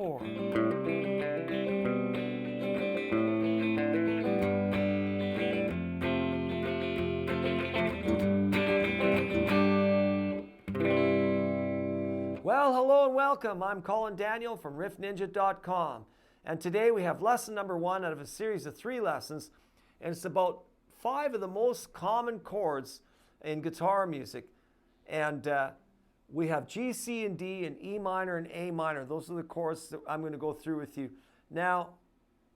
4. Well, hello and welcome. I'm Colin Daniel from riffninja.com. And today we have lesson number 1 out of a series of 3 lessons. And it's about 5 of the most common chords in guitar music. And we have G, C, and D, and E minor and A minor. Those are the chords that I'm going to go through with you. Now,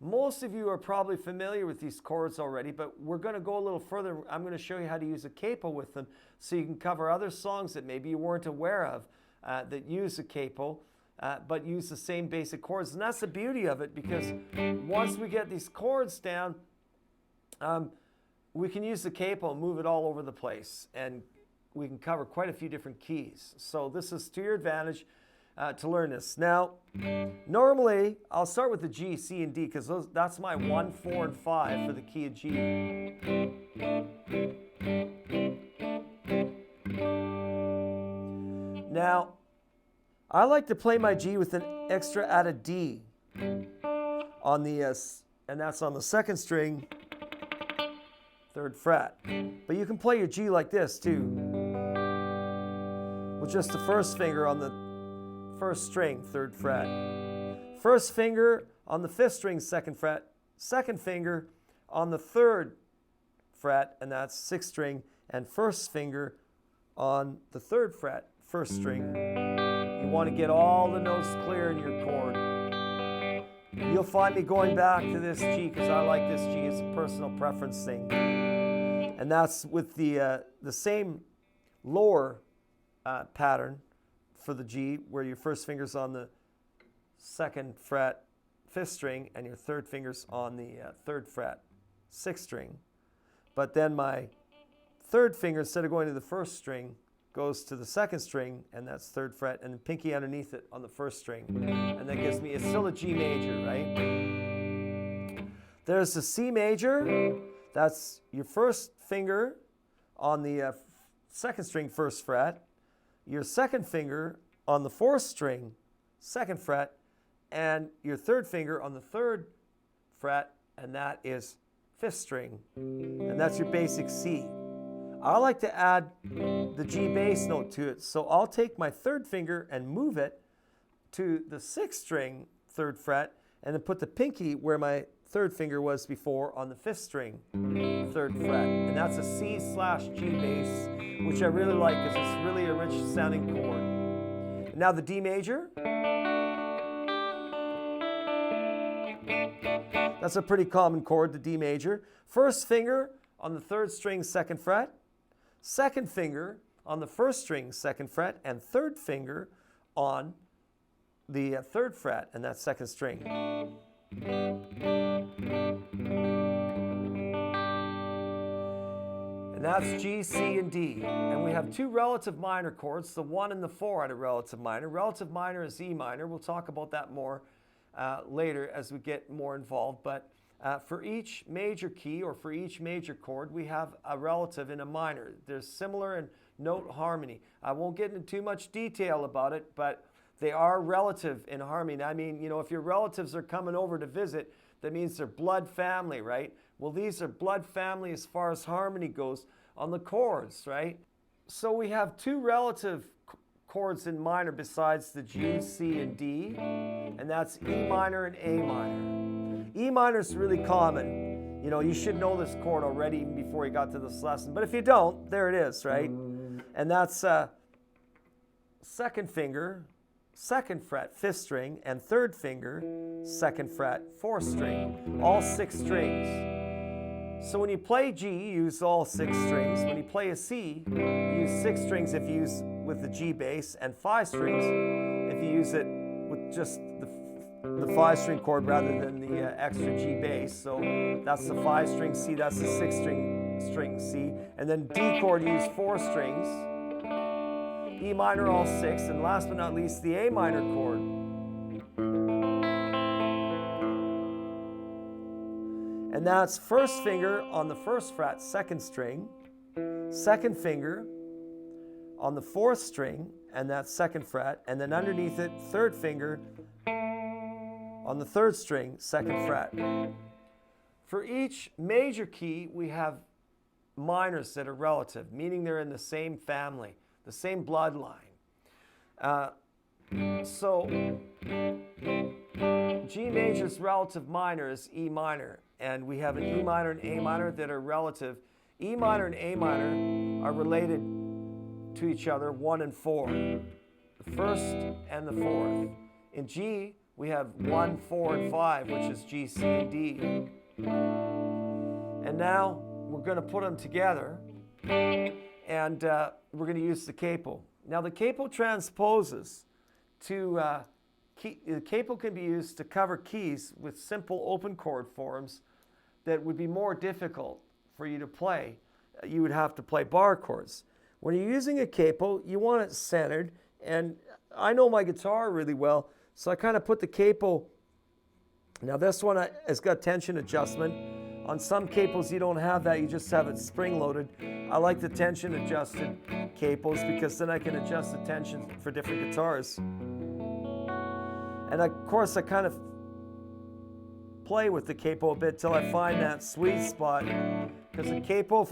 most of you are probably familiar with these chords already, but we're going to go a little further. I'm going to show you how to use a capo with them so you can cover other songs that maybe you weren't aware of that use a capo, but use the same basic chords. And that's the beauty of it, because once we get these chords down, we can use the capo and move it all over the place. And we can cover quite a few different keys. So this is to your advantage to learn this. Now, normally, I'll start with the G, C, and D, because that's my 1, 4, and 5 for the key of G. Now, I like to play my G with an extra added D on the, and that's on the 2nd string, 3rd fret. But you can play your G like this too, with just the 1st finger on the 1st string, 3rd fret. 1st finger on the 5th string, 2nd fret. 2nd finger on the 3rd fret, and that's 6th string, and 1st finger on the 3rd fret, 1st string. You want to get all the notes clear in your chord. You'll find me going back to this G because I like this G. It's a personal preference thing. And that's with the same lower pattern for the G, where your 1st finger's on the 2nd fret, 5th string, and your 3rd finger's on the 3rd fret, 6th string. But then my 3rd finger, instead of going to the 1st string, goes to the 2nd string, and that's 3rd fret, and the pinky underneath it on the 1st string. And that gives me, it's still a G major, right? There's the C major. That's your 1st finger on the 2nd string, 1st fret. Your 2nd finger on the 4th string, 2nd fret, and your 3rd finger on the 3rd fret, and that is 5th string. And that's your basic C. I like to add the G bass note to it, so I'll take my 3rd finger and move it to the 6th string, 3rd fret, and then put the pinky where my 3rd finger was before on the 5th string, 3rd fret. And that's a C/G bass, which I really like because it's really a rich sounding chord. And now the D major. That's a pretty common chord, the D major. 1st finger on the 3rd string, 2nd fret. 2nd finger on the 1st string, 2nd fret, and 3rd finger on the 3rd fret, and that's 2nd string. And that's G, C, and D. And we have 2 relative minor chords, the 1 and the 4 out of relative minor. Relative minor is E minor. We'll talk about that more later as we get more involved. But for each major key or for each major chord, we have a relative in a minor. They're similar in note harmony. I won't get into too much detail about it, but they are relative in harmony. I mean, you know, if your relatives are coming over to visit, that means they're blood family, right? Well, these are blood family as far as harmony goes on the chords, right? So we have 2 relative chords in minor besides the G, C, and D, and that's E minor and A minor. E minor is really common. You know, you should know this chord already even before you got to this lesson. But if you don't, there it is, right? And that's 2nd finger, 2nd fret, 5th string, and 3rd finger, 2nd fret, 4th string, all 6 strings. So when you play G, you use all 6 strings. When you play a C, you use 6 strings if you use with the G bass, and 5 strings if you use it with just the 5-string chord rather than the extra G bass. So that's the 5-string C, that's the 6-string C. And then D chord, you use 4 strings. E minor, all 6. And last but not least, the A minor chord. And that's 1st finger on the 1st fret, 2nd string. 2nd finger on the 4th string, and that's 2nd fret. And then underneath it, 3rd finger on the 3rd string, 2nd fret. For each major key, we have minors that are relative, meaning they're in the same family, the same bloodline. So G major's relative minor is E minor, and we have an E minor and A minor that are relative. E minor and A minor are related to each other, 1 and 4, the 1st and the 4th. In G, we have 1, 4, and 5, which is G, C, and D. And now we're going to put them together, and we're going to use the capo. Now the capo transposes to, the capo can be used to cover keys with simple open chord forms that would be more difficult for you to play. You would have to play bar chords. When you're using a capo, you want it centered, and I know my guitar really well, so I kind of put the capo. Now this one has got tension adjustment. On some capos you don't have that, you just have it spring loaded. I like the tension adjusted capos because then I can adjust the tension for different guitars. And of course I kind of play with the capo a bit till I find that sweet spot. Because the capo,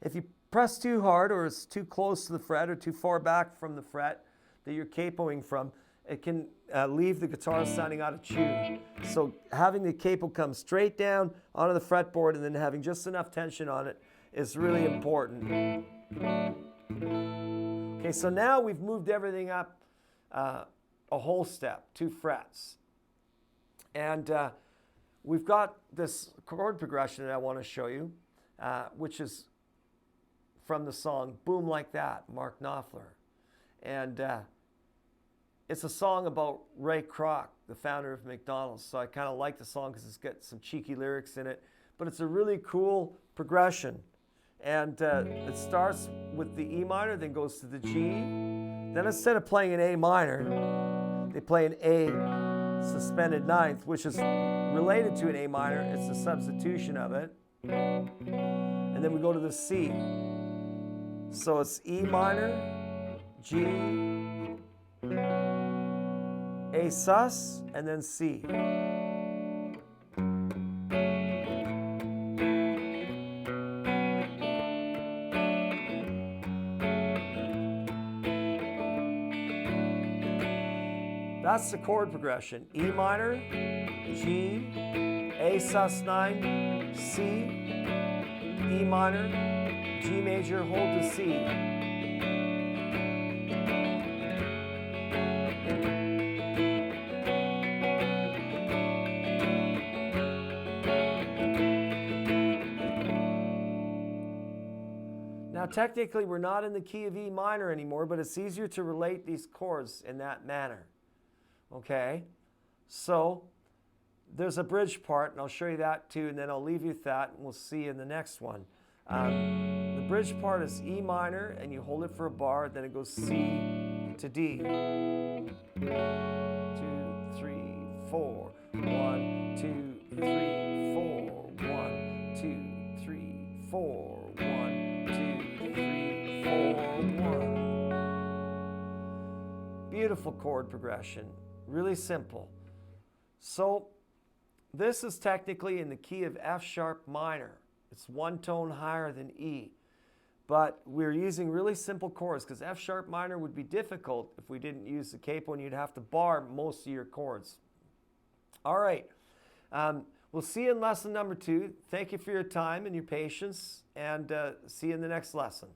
if you press too hard or it's too close to the fret or too far back from the fret that you're capoing from, it can leave the guitar sounding out of tune. So having the capo come straight down onto the fretboard and then having just enough tension on it is really important. Okay, so now we've moved everything up a whole step, 2 frets. And we've got this chord progression that I want to show you, which is from the song Boom Like That, Mark Knopfler. And it's a song about Ray Kroc, the founder of McDonald's. So I kind of like the song because it's got some cheeky lyrics in it. But it's a really cool progression. And it starts with the E minor, then goes to the G. Then instead of playing an A minor, they play an A suspended ninth, which is related to an A minor. It's a substitution of it. And then we go to the C. So it's E minor, G, A sus, and then C. That's the chord progression. E minor, G, A sus 9, C, E minor, G major, hold to C. Now technically we're not in the key of E minor anymore, but it's easier to relate these chords in that manner. Okay, so there's a bridge part, and I'll show you that too, and then I'll leave you with that, and we'll see you in the next one. The bridge part is E minor, and you hold it for a bar, then it goes C to D. 2, 3, 4. 1, 2, 3, 4. 1, 2, 3, 4. 1, 2, 3, 4. 1. Beautiful chord progression. Really simple. So this is technically in the key of F sharp minor. It's 1 tone higher than E. But we're using really simple chords because F sharp minor would be difficult if we didn't use the capo, and you'd have to bar most of your chords. All right. We'll see you in lesson number 2. Thank you for your time and your patience, and see you in the next lesson.